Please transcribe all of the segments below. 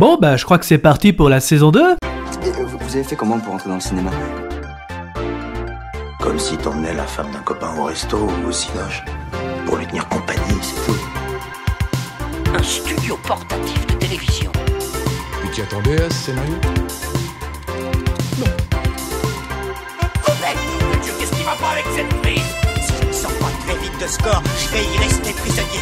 Bon bah je crois que c'est parti pour la saison 2. Et vous avez fait comment pour entrer dans le cinéma? Comme si t'emmenais la femme d'un copain au resto ou au cinoche. Pour lui tenir compagnie, c'est tout. Un studio portatif de télévision. Tu t'y attendais à ce scénario? Oh mec, mon Dieu, qu'est-ce qui va pas avec cette prise? Si je ne sors pas très vite de score, je vais y rester prisonnier.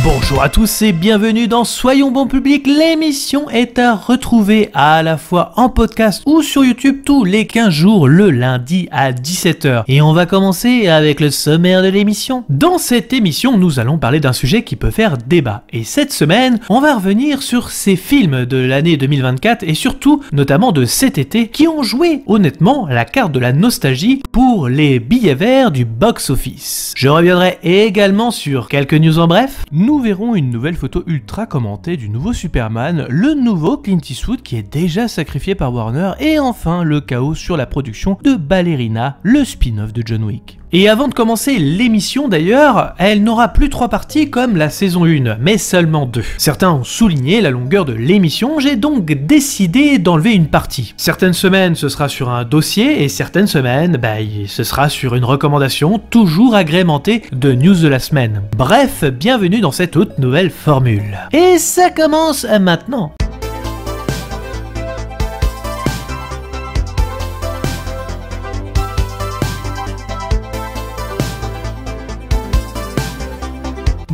Bonjour à tous et bienvenue dans Soyons Bon Public. L'émission est à retrouver à la fois en podcast ou sur YouTube tous les 15 jours le lundi à 17h. Et on va commencer avec le sommaire de l'émission. Dans cette émission, nous allons parler d'un sujet qui peut faire débat. Et cette semaine, on va revenir sur ces films de l'année 2024 et surtout, notamment de cet été, qui ont joué honnêtement la carte de la nostalgie pour les billets verts du box-office. Je reviendrai également sur quelques news en bref. Nous verrons une nouvelle photo ultra commentée du nouveau Superman, le nouveau Clint Eastwood qui est déjà sacrifié par Warner et enfin le chaos sur la production de Ballerina, le spin-off de John Wick. Et avant de commencer l'émission d'ailleurs, elle n'aura plus 3 parties comme la saison 1, mais seulement 2. Certains ont souligné la longueur de l'émission, j'ai donc décidé d'enlever une partie. Certaines semaines ce sera sur un dossier et certaines semaines, ce sera sur une recommandation toujours agrémentée de news de la semaine. Bref, bienvenue dans cette toute nouvelle formule. Et ça commence maintenant.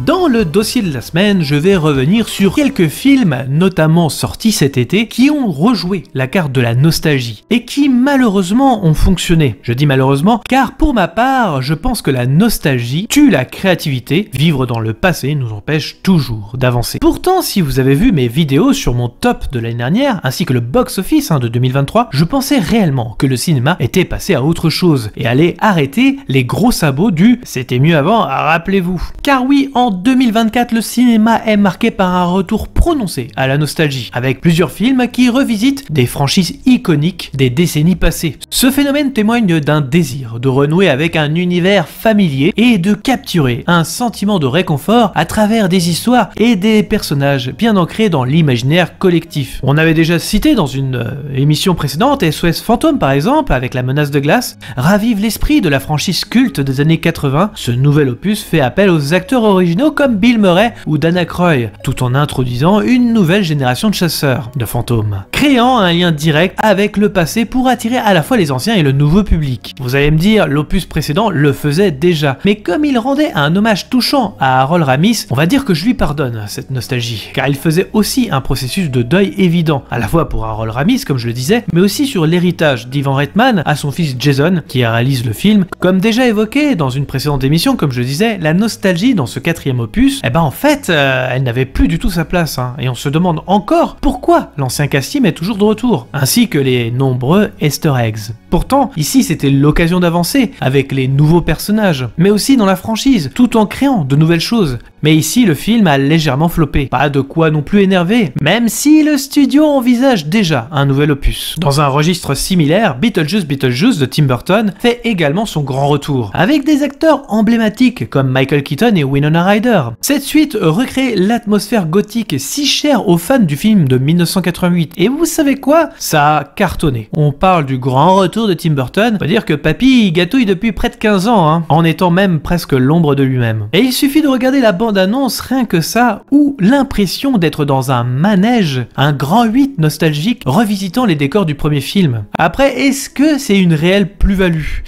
Dans le dossier de la semaine, je vais revenir sur quelques films, notamment sortis cet été, qui ont rejoué la carte de la nostalgie et qui malheureusement ont fonctionné. Je dis malheureusement car pour ma part, je pense que la nostalgie tue la créativité. Vivre dans le passé nous empêche toujours d'avancer. Pourtant, si vous avez vu mes vidéos sur mon top de l'année dernière, ainsi que le box-office de 2023, je pensais réellement que le cinéma était passé à autre chose et allait arrêter les gros sabots du « c'était mieux avant », rappelez-vous. Car oui, en 2024, le cinéma est marqué par un retour prononcé à la nostalgie, avec plusieurs films qui revisitent des franchises iconiques des décennies passées. Ce phénomène témoigne d'un désir de renouer avec un univers familier et de capturer un sentiment de réconfort à travers des histoires et des personnages bien ancrés dans l'imaginaire collectif. On avait déjà cité dans une émission précédente SOS Fantôme par exemple, avec La Menace de glace, ravive l'esprit de la franchise culte des années 80. Ce nouvel opus fait appel aux acteurs originaux comme Bill Murray ou Dan Aykroyd, tout en introduisant une nouvelle génération de chasseurs de fantômes, créant un lien direct avec le passé pour attirer à la fois les anciens et le nouveau public. Vous allez me dire, l'opus précédent le faisait déjà, mais comme il rendait un hommage touchant à Harold Ramis, on va dire que je lui pardonne cette nostalgie, car il faisait aussi un processus de deuil évident, à la fois pour Harold Ramis, comme je le disais, mais aussi sur l'héritage d'Ivan Reitman à son fils Jason, qui réalise le film. Comme déjà évoqué dans une précédente émission, comme je le disais, la nostalgie dans ce 4e opus, en fait, elle n'avait plus du tout sa place, et on se demande encore pourquoi l'ancien casting est toujours de retour, ainsi que les nombreux Easter eggs. Pourtant, ici c'était l'occasion d'avancer avec les nouveaux personnages, mais aussi dans la franchise, tout en créant de nouvelles choses. Mais ici, le film a légèrement floppé. Pas de quoi non plus énerver, même si le studio envisage déjà un nouvel opus. Dans un registre similaire, Beetlejuice de Tim Burton fait également son grand retour, avec des acteurs emblématiques comme Michael Keaton et Winona Ryder. Cette suite recrée l'atmosphère gothique si chère aux fans du film de 1988. Et vous savez quoi? Ça a cartonné. On parle du grand retour de Tim Burton, on va dire que papy y gâtouille depuis près de 15 ans, en étant même presque l'ombre de lui-même. Et il suffit de regarder la bande-annonce, rien que ça, ou l'impression d'être dans un manège, un grand 8 nostalgique revisitant les décors du premier film. Après, est-ce que c'est une réelle plus-value ?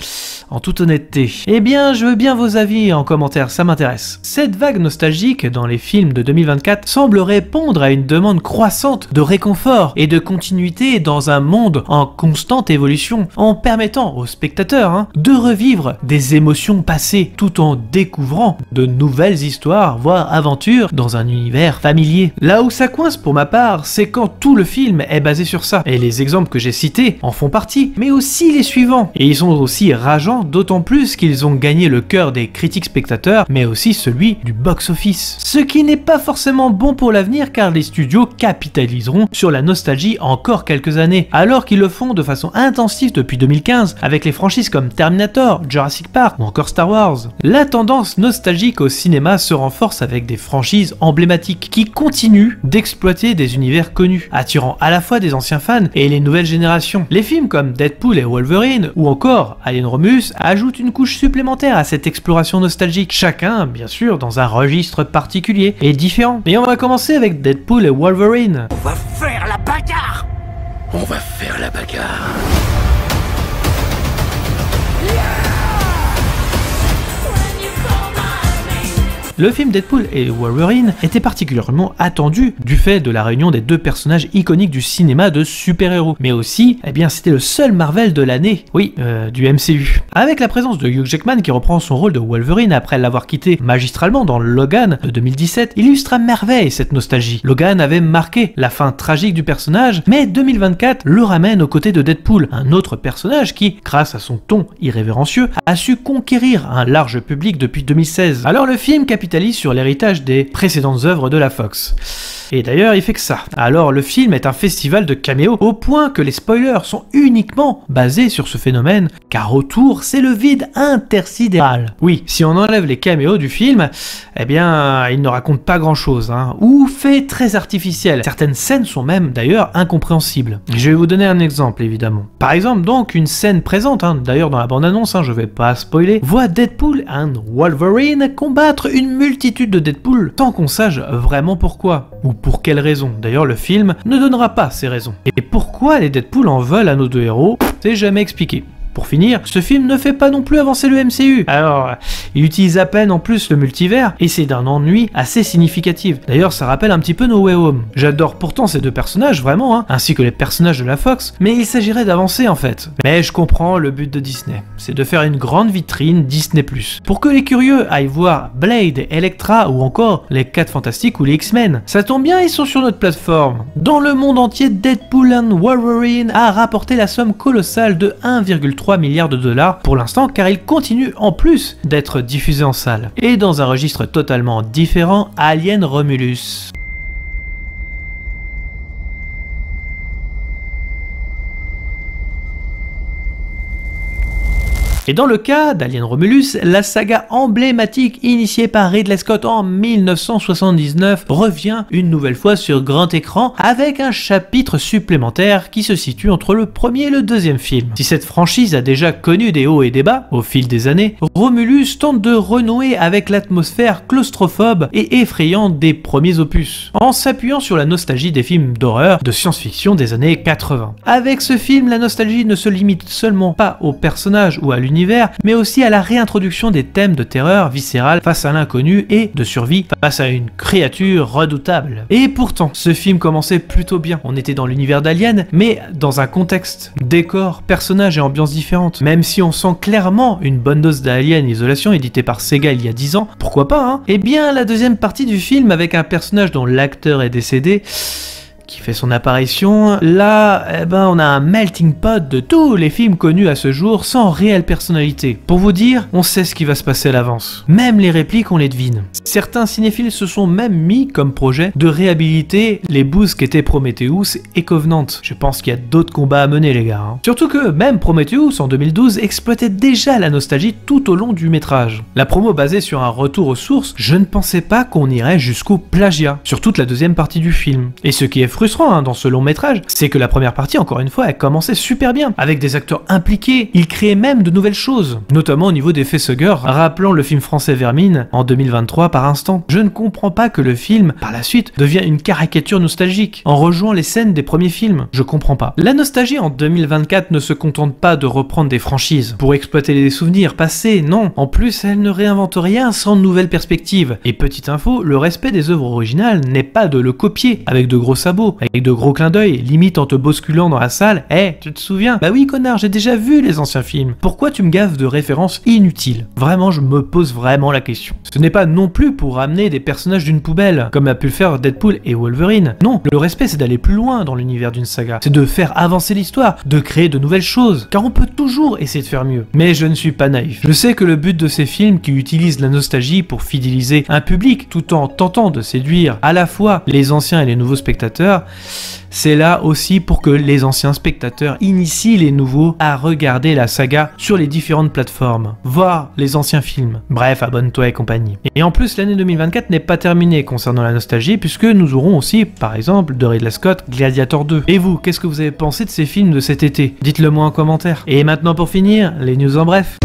En toute honnêteté, eh bien je veux bien vos avis en commentaire, ça m'intéresse. Cette vague nostalgique dans les films de 2024 semble répondre à une demande croissante de réconfort et de continuité dans un monde en constante évolution, en permettant aux spectateurs de revivre des émotions passées tout en découvrant de nouvelles histoires, voire aventures dans un univers familier. Là où ça coince pour ma part, c'est quand tout le film est basé sur ça, et les exemples que j'ai cités en font partie, mais aussi les suivants, et ils sont aussi rageants Intéressant d'autant plus qu'ils ont gagné le cœur des critiques spectateurs, mais aussi celui du box-office. Ce qui n'est pas forcément bon pour l'avenir car les studios capitaliseront sur la nostalgie encore quelques années, alors qu'ils le font de façon intensive depuis 2015 avec les franchises comme Terminator, Jurassic Park ou encore Star Wars. La tendance nostalgique au cinéma se renforce avec des franchises emblématiques qui continuent d'exploiter des univers connus, attirant à la fois des anciens fans et les nouvelles générations. Les films comme Deadpool et Wolverine ou encore Alien Romulus ajoutent une couche supplémentaire à cette exploration nostalgique, chacun bien sûr dans un registre particulier et différent. Et on va commencer avec Deadpool et Wolverine. On va faire la bagarre. On va faire la bagarre. Le film Deadpool et Wolverine était particulièrement attendu du fait de la réunion des deux personnages iconiques du cinéma de super-héros, mais aussi, eh bien, c'était le seul Marvel de l'année, oui, du MCU. Avec la présence de Hugh Jackman qui reprend son rôle de Wolverine après l'avoir quitté magistralement dans Logan de 2017, illustre à merveille cette nostalgie. Logan avait marqué la fin tragique du personnage, mais 2024 le ramène aux côtés de Deadpool, un autre personnage qui, grâce à son ton irrévérencieux, a su conquérir un large public depuis 2016. Alors le film capitalise sur l'héritage des précédentes œuvres de la Fox. Et d'ailleurs, il fait que ça. Alors, le film est un festival de caméos au point que les spoilers sont uniquement basés sur ce phénomène, car autour, c'est le vide intersidéral. Oui, si on enlève les caméos du film, eh bien, il ne raconte pas grand-chose, ou fait très artificiel. Certaines scènes sont même, d'ailleurs, incompréhensibles. Je vais vous donner un exemple, évidemment. Par exemple, donc, une scène présente, d'ailleurs dans la bande-annonce, je vais pas spoiler, voit Deadpool et Wolverine combattre une multitude de Deadpool, sans qu'on sache vraiment pourquoi. Ou pour quelle raison. D'ailleurs, le film ne donnera pas ces raisons. Et pourquoi les Deadpool en veulent à nos deux héros, c'est jamais expliqué. Pour finir, ce film ne fait pas non plus avancer le MCU. Alors, il utilise à peine en plus le multivers, et c'est d'un ennui assez significatif. D'ailleurs, ça rappelle un petit peu No Way Home. J'adore pourtant ces deux personnages, vraiment, ainsi que les personnages de la Fox, mais il s'agirait d'avancer en fait. Mais je comprends le but de Disney, c'est de faire une grande vitrine Disney+. Pour que les curieux aillent voir Blade, Elektra, ou encore les 4 Fantastiques ou les X-Men. Ça tombe bien, ils sont sur notre plateforme. Dans le monde entier, Deadpool and Wolverine a rapporté la somme colossale de 1,3 milliards de dollars pour l'instant, car il continue en plus d'être diffusé en salle. Et dans un registre totalement différent, Alien Romulus. Et dans le cas d'Alien Romulus, la saga emblématique initiée par Ridley Scott en 1979 revient une nouvelle fois sur grand écran avec un chapitre supplémentaire qui se situe entre le premier et le deuxième film. Si cette franchise a déjà connu des hauts et des bas au fil des années, Romulus tente de renouer avec l'atmosphère claustrophobe et effrayante des premiers opus, en s'appuyant sur la nostalgie des films d'horreur de science-fiction des années 80. Avec ce film, la nostalgie ne se limite seulement pas aux personnages ou à l'univers, mais aussi à la réintroduction des thèmes de terreur viscérale face à l'inconnu et de survie face à une créature redoutable. Et pourtant, ce film commençait plutôt bien. On était dans l'univers d'Alien, mais dans un contexte, décor, personnages et ambiance différentes. Même si on sent clairement une bonne dose d'Alien Isolation édité par Sega il y a 10 ans, pourquoi pas, Eh bien, la deuxième partie du film avec un personnage dont l'acteur est décédé, qui fait son apparition, là, on a un melting pot de tous les films connus à ce jour sans réelle personnalité. Pour vous dire, on sait ce qui va se passer à l'avance. Même les répliques, on les devine. Certains cinéphiles se sont même mis comme projet de réhabiliter les boosts qu'étaient Prometheus et Covenant. Je pense qu'il y a d'autres combats à mener, les gars. Surtout que même Prometheus, en 2012, exploitait déjà la nostalgie tout au long du métrage. La promo basée sur un retour aux sources, je ne pensais pas qu'on irait jusqu'au plagiat, sur toute la deuxième partie du film. Et ce qui est frustrant dans ce long métrage, c'est que la première partie, encore une fois, elle commençait super bien, avec des acteurs impliqués, ils créaient même de nouvelles choses, notamment au niveau des facehuggers, rappelant le film français Vermine en 2023 par instant. Je ne comprends pas que le film, par la suite, devient une caricature nostalgique, en rejouant les scènes des premiers films. Je comprends pas. La nostalgie en 2024 ne se contente pas de reprendre des franchises pour exploiter les souvenirs passés, non. En plus, elle ne réinvente rien sans nouvelles perspectives. Et petite info, le respect des œuvres originales n'est pas de le copier avec de gros sabots, infos, avec de gros clins d'œil, limite en te bousculant dans la salle. Tu te souviens? Bah oui connard, j'ai déjà vu les anciens films. Pourquoi tu me gaffes de références inutiles? Vraiment, je me pose vraiment la question. Ce n'est pas non plus pour ramener des personnages d'une poubelle, comme a pu le faire Deadpool et Wolverine. Non, le respect c'est d'aller plus loin dans l'univers d'une saga. C'est de faire avancer l'histoire, de créer de nouvelles choses, car on peut toujours essayer de faire mieux. Mais je ne suis pas naïf. Je sais que le but de ces films qui utilisent la nostalgie pour fidéliser un public, tout en tentant de séduire à la fois les anciens et les nouveaux spectateurs, c'est là aussi pour que les anciens spectateurs initient les nouveaux à regarder la saga sur les différentes plateformes, voir les anciens films. Bref, abonne-toi et compagnie. Et en plus, l'année 2024 n'est pas terminée concernant la nostalgie, puisque nous aurons aussi, par exemple, de Ridley Scott, Gladiator 2. Et vous, qu'est-ce que vous avez pensé de ces films de cet été? Dites-le moi en commentaire. Et maintenant pour finir, les news en bref.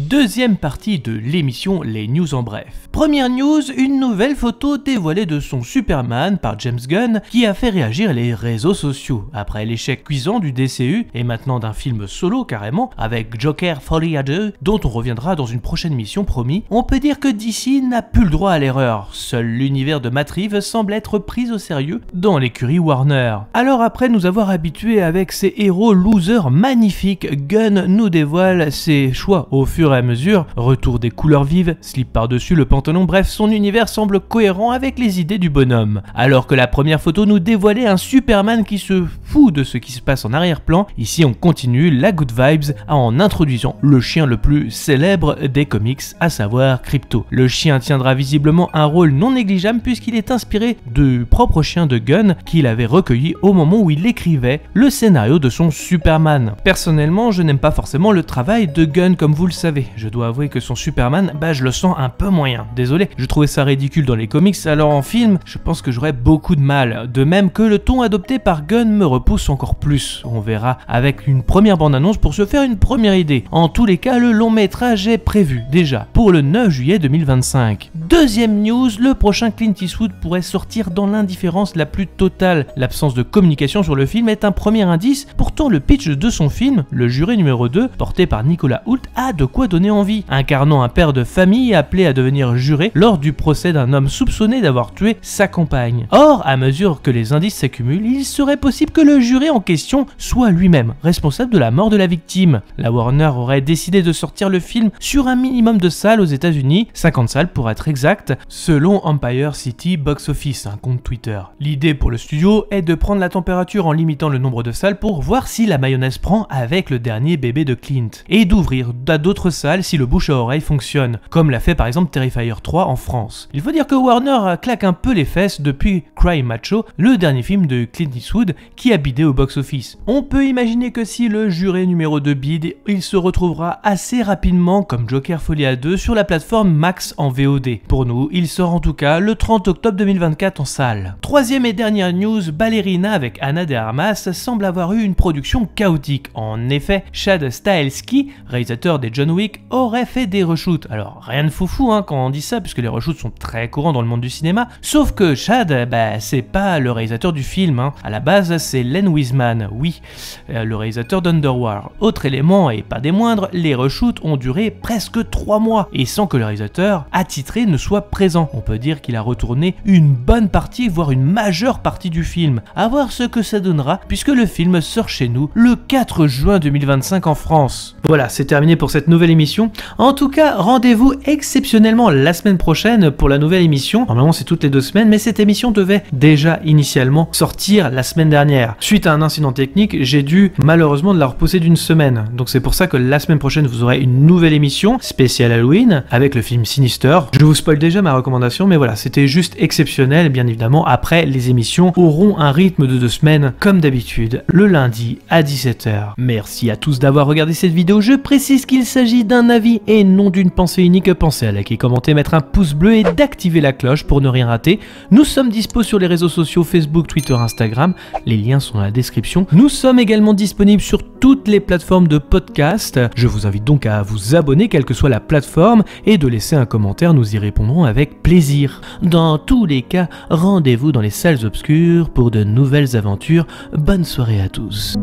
Deuxième partie de l'émission Les News en bref. Première news, une nouvelle photo dévoilée de son Superman par James Gunn qui a fait réagir les réseaux sociaux. Après l'échec cuisant du DCU et maintenant d'un film solo carrément, avec Joker Folie à 2, dont on reviendra dans une prochaine mission promis, on peut dire que DC n'a plus le droit à l'erreur. Seul l'univers de Matt Reeves semble être pris au sérieux dans l'écurie Warner. Alors après nous avoir habitués avec ses héros losers magnifiques, Gunn nous dévoile ses choix au fur et à mesure, retour des couleurs vives, slip par-dessus le pantalon, bref, son univers semble cohérent avec les idées du bonhomme. Alors que la première photo nous dévoilait un Superman qui se fout de ce qui se passe en arrière-plan, ici on continue la good vibes en introduisant le chien le plus célèbre des comics, à savoir Crypto. Le chien tiendra visiblement un rôle non négligeable puisqu'il est inspiré du propre chien de Gunn qu'il avait recueilli au moment où il écrivait le scénario de son Superman. Personnellement, je n'aime pas forcément le travail de Gunn comme vous le savez. Je dois avouer que son Superman, je le sens un peu moyen. Désolé, je trouvais ça ridicule dans les comics, alors en film, je pense que j'aurais beaucoup de mal. De même que le ton adopté par Gunn me repousse encore plus. On verra avec une première bande-annonce pour se faire une première idée. En tous les cas, le long métrage est prévu déjà pour le 9 juillet 2025. Deuxième news, le prochain Clint Eastwood pourrait sortir dans l'indifférence la plus totale. L'absence de communication sur le film est un premier indice, pourtant le pitch de son film, Le Juré numéro 2, porté par Nicolas Hoult, a de quoi donner envie. Incarnant un père de famille appelé à devenir juré lors du procès d'un homme soupçonné d'avoir tué sa compagne. Or, à mesure que les indices s'accumulent, il serait possible que le juré en question soit lui-même responsable de la mort de la victime. La Warner aurait décidé de sortir le film sur un minimum de salles aux États-Unis, 50 salles pour être exact, selon Empire City Box Office, un compte Twitter. L'idée pour le studio est de prendre la température en limitant le nombre de salles pour voir si la mayonnaise prend avec le dernier bébé de Clint, et d'ouvrir à d'autres salles si le bouche à oreille fonctionne, comme l'a fait par exemple Terrifier 3 en France. Il faut dire que Warner claque un peu les fesses depuis Cry Macho, le dernier film de Clint Eastwood qui a bidé au box-office. On peut imaginer que si le juré numéro 2 bide, il se retrouvera assez rapidement comme Joker Folie à 2 sur la plateforme Max en VOD. Pour nous, il sort en tout cas le 30 octobre 2024 en salle. Troisième et dernière news, Ballerina avec Ana de Armas semble avoir eu une production chaotique. En effet, Chad Stahelski, réalisateur des John Wick, aurait fait des reshoots. Alors rien de foufou quand on dit ça, puisque les reshoots sont très courants dans le monde du cinéma, sauf que Chad, c'est pas le réalisateur du film, à la base c'est Len Wiseman, oui, le réalisateur d'Underworld. Autre élément, et pas des moindres, les reshoots ont duré presque 3 mois, et sans que le réalisateur attitré ne soit présent. On peut dire qu'il a retourné une bonne partie, voire une majeure partie du film. À voir ce que ça donnera, puisque le film sort chez nous le 4 juin 2025 en France. Voilà, c'est terminé pour cette nouvelle émission. En tout cas, rendez-vous exceptionnellement la semaine prochaine pour la nouvelle émission. Normalement c'est toutes les 2 semaines, mais cette émission devait déjà initialement sortir la semaine dernière. Suite à un incident technique, j'ai dû malheureusement la repousser d'une semaine. Donc c'est pour ça que la semaine prochaine vous aurez une nouvelle émission spéciale Halloween avec le film Sinister. Je vous spoil déjà ma recommandation, mais voilà, c'était juste exceptionnel. Bien évidemment, après les émissions auront un rythme de 2 semaines comme d'habitude, le lundi à 17h. Merci à tous d'avoir regardé cette vidéo. Je précise qu'il s'agit d'un d'un avis et non d'une pensée unique, pensez à liker, commenter, mettre un pouce bleu et d'activer la cloche pour ne rien rater. Nous sommes dispo sur les réseaux sociaux Facebook, Twitter, Instagram, les liens sont dans la description. Nous sommes également disponibles sur toutes les plateformes de podcast. Je vous invite donc à vous abonner quelle que soit la plateforme et de laisser un commentaire, nous y répondrons avec plaisir. Dans tous les cas, rendez-vous dans les salles obscures pour de nouvelles aventures. Bonne soirée à tous.